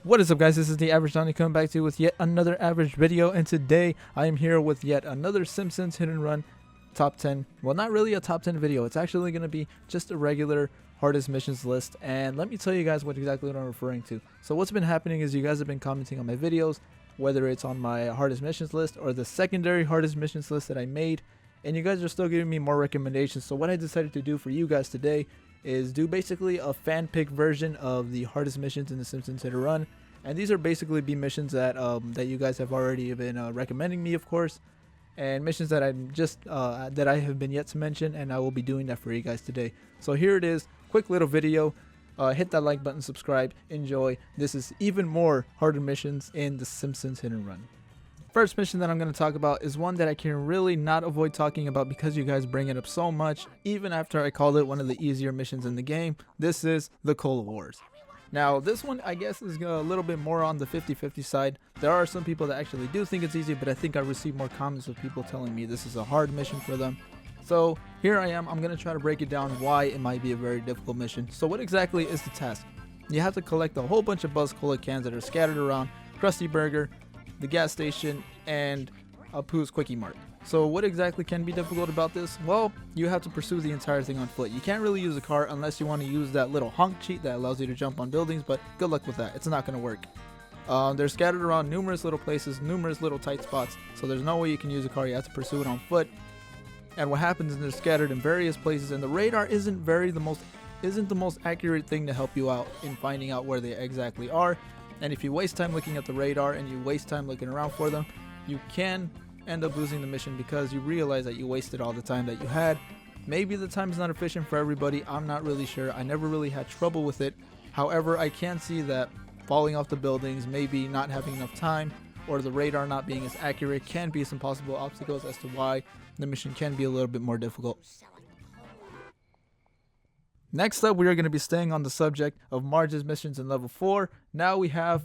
What is up, guys? This is the Average Johnny coming back to you with yet another average video, and today I am here with yet another Simpsons hit and run top 10. Well, not really a top 10 video. It's actually going to be just a regular hardest missions list, and let me tell you guys what I'm referring to. So what's been happening is you guys have been commenting on my videos, whether it's on my hardest missions list or the secondary hardest missions list that I made, and you guys are still giving me more recommendations. So what I decided to do for you guys today is do basically a fan pick version of the hardest missions in the Simpsons hit and run. And these are basically missions that that you guys have already been recommending me, of course, and missions that I'm just that I have been yet to mention, and I will be doing that for you guys today. So here it is, quick little video. Hit that like button, subscribe, enjoy. This is even more harder missions in the Simpsons hit and run. First mission that I'm going to talk about is one that I can really not avoid talking about because you guys bring it up so much, even after I called it one of the easier missions in the game. This is the Cola Wars. Now, this one, I guess, is a little bit more on the 50-50 side. There are some people that actually do think it's easy, but I think I received more comments of people telling me this is a hard mission for them. So here I am. I'm going to try to break it down why it might be a very difficult mission. So what exactly is the task? You have to collect a whole bunch of Buzz Cola cans that are scattered around Krusty Burger, the gas station, and Pooh's Quickie Mart. So what exactly can be difficult about this? Well, you have to pursue the entire thing on foot. You can't really use a car unless you want to use that little honk cheat that allows you to jump on buildings, but good luck with that. It's not going to work. They're scattered around numerous little places, numerous little tight spots, so there's no way you can use a car. You have to pursue it on foot. And what happens is they're scattered in various places, and the radar isn't the most accurate thing to help you out in finding out where they exactly are. And if you waste time looking at the radar and you waste time looking around for them, you can end up losing the mission because you realize that you wasted all the time that you had. Maybe the time is not efficient for everybody. I'm not really sure. I never really had trouble with it. However, I can see that falling off the buildings, maybe not having enough time, or the radar not being as accurate can be some possible obstacles as to why the mission can be a little bit more difficult. Next up, we are going to be staying on the subject of Marge's missions in level 4. Now we have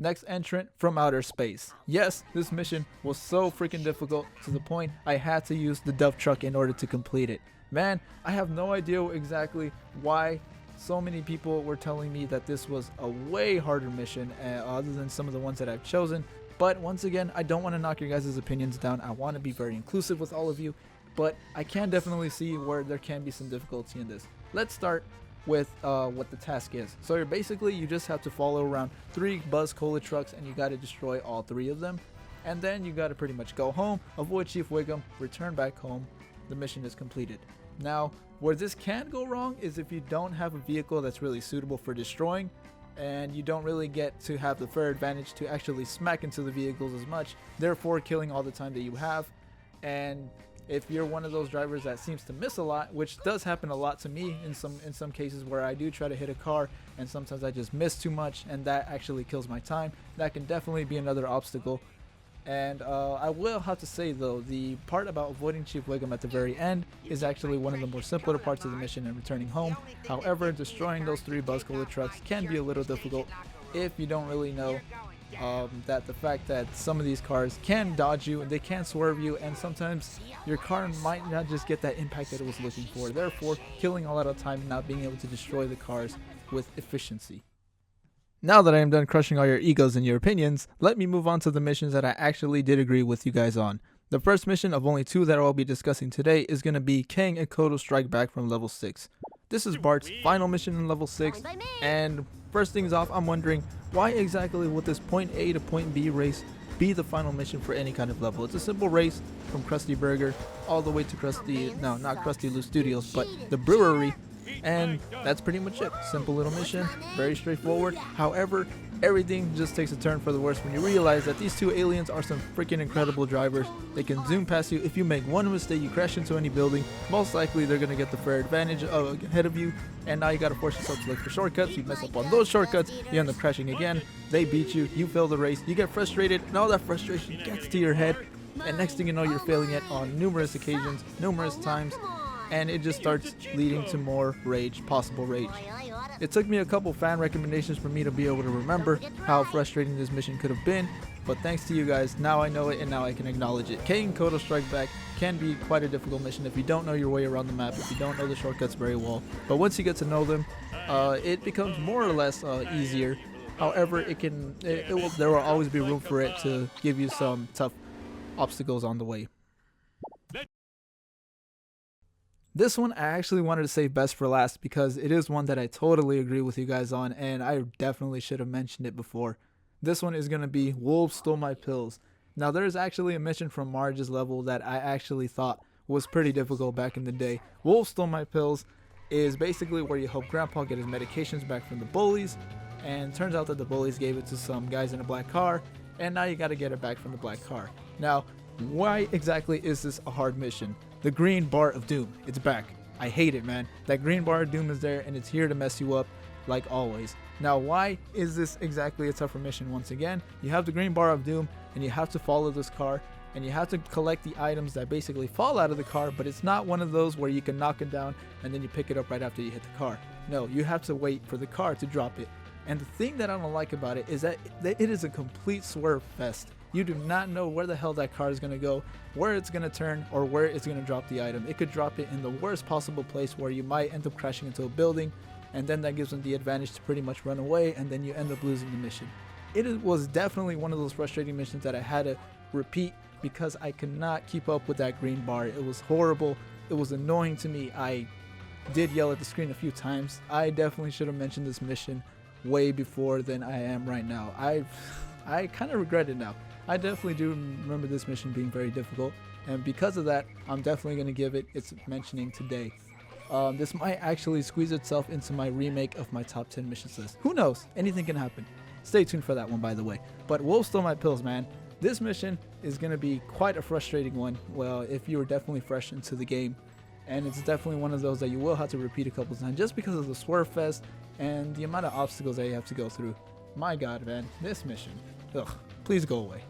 Next Entrant from Outer Space. Yes, this mission was so freaking difficult to the point I had to use the dump truck in order to complete it. Man, I have no idea exactly why so many people were telling me that this was a way harder mission other than some of the ones that I've chosen. But once again, I don't want to knock your guys' opinions down. I want to be very inclusive with all of you, but I can definitely see where there can be some difficulty in this. Let's start with what the task is. So you just have to follow around 3 Buzz Cola trucks, and you got to destroy all 3 of them, and then you got to pretty much go home, avoid Chief Wiggum, return back home. The mission is completed. Now, where this can go wrong is if you don't have a vehicle that's really suitable for destroying, and you don't really get to have the fair advantage to actually smack into the vehicles as much, therefore killing all the time that you have. And if you're one of those drivers that seems to miss a lot, which does happen a lot to me in some cases where I do try to hit a car and sometimes I just miss too much and that actually kills my time, that can definitely be another obstacle. And I will have to say though, the part about avoiding Chief Wiggum at the very end is actually one of the more simpler parts of the mission and returning home. However, destroying those 3 Buzz Cola trucks can be a little difficult if you don't really know that the fact that some of these cars can dodge you and they can swerve you, and sometimes your car might not just get that impact that it was looking for, therefore killing a lot of time and not being able to destroy the cars with efficiency. Now that I am done crushing all your egos and your opinions, let me move on to the missions that I actually did agree with you guys on. The first mission of only 2 that I will be discussing today is going to be Kang and Kodo Strike Back from level 6. This is Bart's final mission in level 6, and first things off, I'm wondering why exactly would this point A to point B race be the final mission for any kind of level? It's a simple race from Krusty Burger all the way to not Krusty Lou Studios, but the brewery, and that's pretty much it. Simple little mission, very straightforward. However, everything just takes a turn for the worse when you realize that these 2 aliens are some freaking incredible drivers. They can zoom past you. If you make one mistake, you crash into any building, most likely they're going to get the fair advantage ahead of you, and now you got to force yourself to look for shortcuts. You mess up on those shortcuts, you end up crashing again, they beat you, you fail the race, you get frustrated, and all that frustration gets to your head, and next thing you know, you're failing it on numerous occasions, numerous times, and it just starts leading to more rage, possible rage. It took me a couple fan recommendations for me to be able to remember how frustrating this mission could have been, but thanks to you guys, now I know it and now I can acknowledge it. Kang and Kodo Strike Back can be quite a difficult mission if you don't know your way around the map, if you don't know the shortcuts very well, but once you get to know them, it becomes more or less easier. However, there will always be room for it to give you some tough obstacles on the way. This one I actually wanted to save best for last because it is one that I totally agree with you guys on, and I definitely should have mentioned it before. This one is going to be Wolves Stole My Pills. Now, there is actually a mission from Marge's level that I actually thought was pretty difficult back in the day. Wolves Stole My Pills is basically where you help Grandpa get his medications back from the bullies, and turns out that the bullies gave it to some guys in a black car, and now you got to get it back from the black car. Now, why exactly is this a hard mission? The green bar of doom, it's back. I hate it, man. That green bar of doom is there, and it's here to mess you up like always. Now, why is this exactly a tougher mission? Once again, you have the green bar of doom, and you have to follow this car, and you have to collect the items that basically fall out of the car, but it's not one of those where you can knock it down and then you pick it up right after you hit the car. No, you have to wait for the car to drop it. And the thing that I don't like about it is that it is a complete swerve fest. You do not know where the hell that car is going to go, where it's going to turn, or where it's going to drop the item. It could drop it in the worst possible place where you might end up crashing into a building, and then that gives them the advantage to pretty much run away, and then you end up losing the mission. It was definitely one of those frustrating missions that I had to repeat because I could not keep up with that green bar. It was horrible. It was annoying to me. I did yell at the screen a few times. I definitely should have mentioned this mission way before than I am right now. I kind of regret it now. I definitely do remember this mission being very difficult, and because of that, I'm definitely going to give it its mentioning today. This might actually squeeze itself into my remake of my top 10 missions list. Who knows? Anything can happen. Stay tuned for that one, by the way. But Wolves Stole My Pills, man. This mission is going to be quite a frustrating one. Well, if you were definitely fresh into the game, and it's definitely one of those that you will have to repeat a couple times just because of the swerve fest and the amount of obstacles that you have to go through. My God, man, this mission. Ugh, please go away.